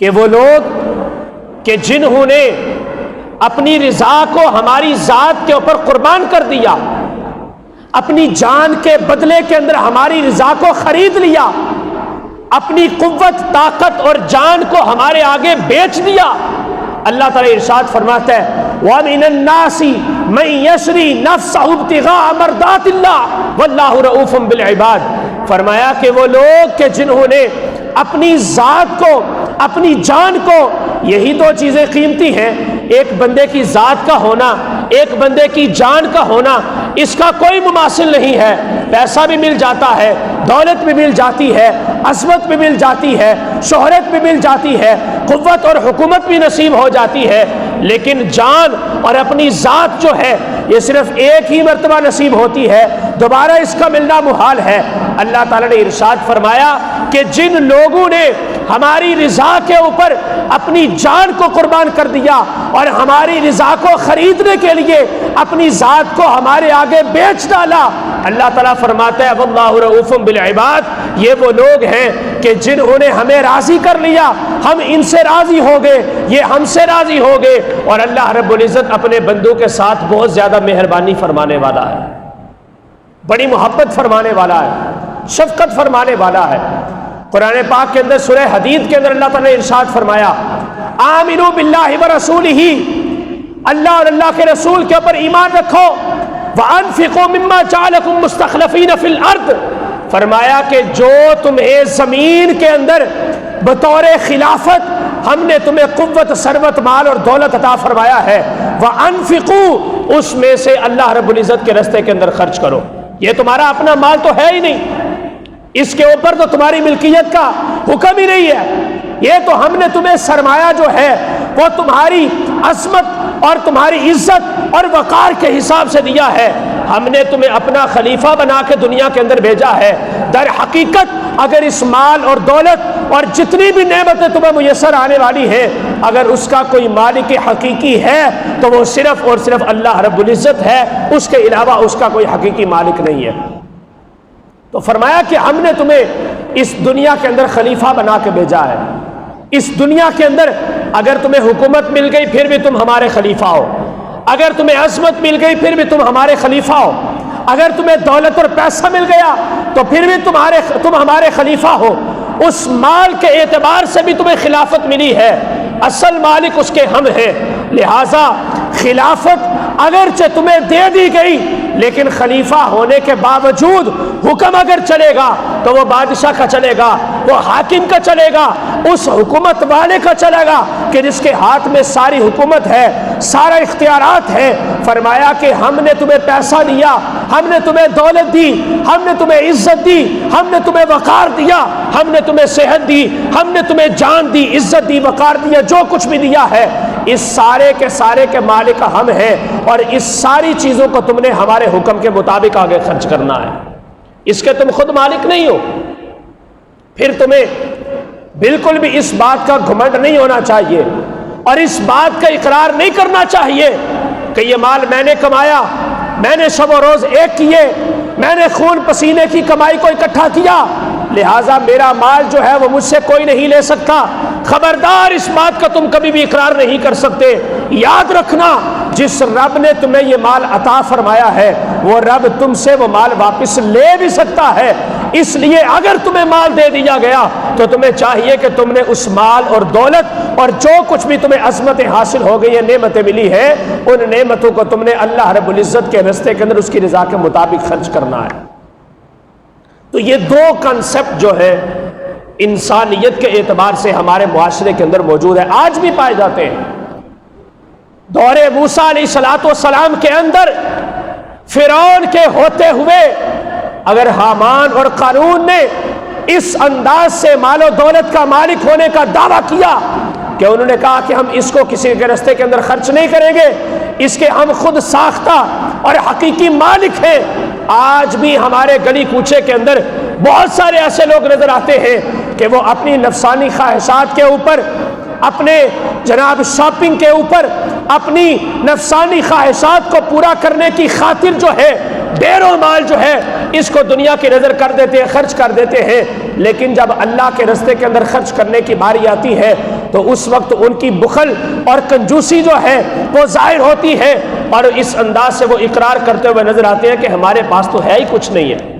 کہ وہ لوگ کہ جنہوں نے اپنی رضا کو ہماری ذات کے اوپر قربان کر دیا، اپنی جان کے بدلے کے اندر ہماری رضا کو خرید لیا، اپنی قوت طاقت اور جان کو ہمارے آگے بیچ دیا۔ اللہ تعالیٰ ارشاد فرماتا ہے وَمِنَ النَّاسِ مَن يَشْرِي نَفْسَهُ ابْتِغَاءَ مَرْضَاتِ اللَّهِ وَاللَّهُ رَءُوفٌ بِالْعِبَادِ۔ فرمایا کہ وہ لوگ کہ جنہوں نے اپنی ذات کو، اپنی جان کو، یہی دو چیزیں قیمتی ہیں، ایک بندے کی ذات کا ہونا، ایک بندے کی جان کا ہونا، اس کا کوئی مماثل نہیں ہے۔ پیسہ بھی مل جاتا ہے، دولت بھی مل جاتی ہے، عظمت بھی مل جاتی ہے، شہرت بھی مل جاتی ہے، قوت اور حکومت بھی نصیب ہو جاتی ہے، لیکن جان اور اپنی ذات جو ہے یہ صرف ایک ہی مرتبہ نصیب ہوتی ہے، دوبارہ اس کا ملنا محال ہے۔ اللہ تعالیٰ نے ارشاد فرمایا کہ جن لوگوں نے ہماری رضا کے اوپر اپنی جان کو قربان کر دیا اور ہماری رضا کو خریدنے کے لیے اپنی ذات کو ہمارے آگے بیچ ڈالا، اللہ تعالیٰ فرماتا ہے واللہ رؤوف بالعباد، یہ وہ لوگ ہیں کہ جنہوں نے ہمیں راضی کر لیا، ہم ان سے راضی ہو گئے، یہ ہم سے راضی ہو گئے، اور اللہ رب العزت اپنے بندوں کے ساتھ بہت زیادہ مہربانی فرمانے والا ہے، بڑی محبت فرمانے والا ہے، شفقت فرمانے والا ہے۔ قرآن پاک کے اندر سورہ حدید کے اندر اللہ تعالیٰ نے ارشاد فرمایا آمنوا باللہ ورسولہ، اللہ اور اللہ کے رسول کے اوپر ایمان رکھو، وانفقوا مما جعلکم مستخلفین فی الارض، فرمایا کہ جو تمہیں زمین کے اندر بطور خلافت ہم نے تمہیں قوت، ثروت، مال اور دولت عطا فرمایا ہے، وانفقوا، اس میں سے اللہ رب العزت کے راستے کے اندر خرچ کرو۔ یہ تمہارا اپنا مال تو ہے ہی نہیں، اس کے اوپر تو تمہاری ملکیت کا حکم ہی نہیں ہے، یہ تو ہم نے تمہیں سرمایہ جو ہے وہ تمہاری عظمت اور تمہاری عزت اور وقار کے حساب سے دیا ہے، ہم نے تمہیں اپنا خلیفہ بنا کے دنیا کے اندر بھیجا ہے۔ در حقیقت اگر اس مال اور دولت اور جتنی بھی نعمتیں تمہیں میسر آنے والی ہیں، اگر اس کا کوئی مالک حقیقی ہے تو وہ صرف اور صرف اللہ رب العزت ہے، اس کے علاوہ اس کا کوئی حقیقی مالک نہیں ہے۔ تو فرمایا کہ ہم نے تمہیں اس دنیا کے اندر خلیفہ بنا کے بھیجا ہے، اس دنیا کے اندر اگر تمہیں حکومت مل گئی پھر بھی تم ہمارے خلیفہ ہو، اگر تمہیں عظمت مل گئی پھر بھی تم ہمارے خلیفہ ہو، اگر تمہیں دولت اور پیسہ مل گیا تو پھر بھی تم ہمارے خلیفہ ہو، اس مال کے اعتبار سے بھی تمہیں خلافت ملی ہے، اصل مالک اس کے ہم ہیں، لہٰذا خلافت اگرچہ تمہیں دے دی گئی لیکن خلیفہ ہونے کے باوجود حکم اگر چلے گا تو وہ بادشاہ کا چلے گا، وہ حاکم کا چلے گا، اس حکومت والے کا چلے گا کہ جس کے ہاتھ میں ساری حکومت ہے، سارا اختیارات ہے۔ فرمایا کہ ہم نے تمہیں پیسہ دیا، ہم نے تمہیں دولت دی، ہم نے تمہیں عزت دی، ہم نے تمہیں وقار دیا، ہم نے تمہیں صحت دی، ہم نے تمہیں جان دی، عزت دی، وقار دیا، جو کچھ بھی دیا ہے اس سارے کے مالک ہم ہیں، اور اس ساری چیزوں کو تم نے ہمارے حکم کے مطابق آگے خرچ کرنا ہے، اس کے تم خود مالک نہیں ہو۔ پھر تمہیں بالکل بھی اس بات کا گھمنڈ نہیں ہونا چاہیے اور اس بات کا اقرار نہیں کرنا چاہیے کہ یہ مال میں نے کمایا، میں نے شب و روز ایک کیے، میں نے خون پسینے کی کمائی کو اکٹھا کیا، لہٰذا میرا مال جو ہے وہ مجھ سے کوئی نہیں لے سکتا۔ خبردار، اس بات کا تم کبھی بھی اقرار نہیں کر سکتے۔ یاد رکھنا، جس رب نے تمہیں یہ مال عطا فرمایا ہے وہ رب تم سے وہ مال واپس لے بھی سکتا ہے، اس لیے اگر تمہیں مال دے دیا گیا تو تمہیں چاہیے کہ تم نے اس مال اور دولت اور جو کچھ بھی تمہیں عظمتیں حاصل ہو گئی ہیں، نعمتیں ملی ہیں، ان نعمتوں کو تم نے اللہ رب العزت کے راستے کے اندر اس کی رضا کے مطابق خرچ کرنا ہے۔ تو یہ دو کنسپٹ جو ہے انسانیت کے اعتبار سے ہمارے معاشرے کے اندر موجود ہے، آج بھی پائے جاتے ہیں۔ دور موسیٰ علیہ السلام کے اندر فرعون کے ہوتے ہوئے اگر حامان اور قارون نے اس انداز سے مال و دولت کا مالک ہونے کا دعویٰ کیا کہ انہوں نے کہا کہ ہم اس کو کسی کے راستے کے اندر خرچ نہیں کریں گے، اس کے ہم خود ساختہ اور حقیقی مالک ہیں، آج بھی ہمارے گلی کوچے کے اندر بہت سارے ایسے لوگ نظر آتے ہیں کہ وہ اپنی نفسانی خواہشات کے اوپر، اپنے جناب شاپنگ کے اوپر، اپنی نفسانی خواہشات کو پورا کرنے کی خاطر جو ہے ڈیر و مال جو ہے اس کو دنیا کی نظر کر دیتے ہیں، خرچ کر دیتے ہیں، لیکن جب اللہ کے راستے کے اندر خرچ کرنے کی باری آتی ہے تو اس وقت ان کی بخل اور کنجوسی جو ہے وہ ظاہر ہوتی ہے، اور اس انداز سے وہ اقرار کرتے ہوئے نظر آتے ہیں کہ ہمارے پاس تو ہے ہی کچھ نہیں ہے۔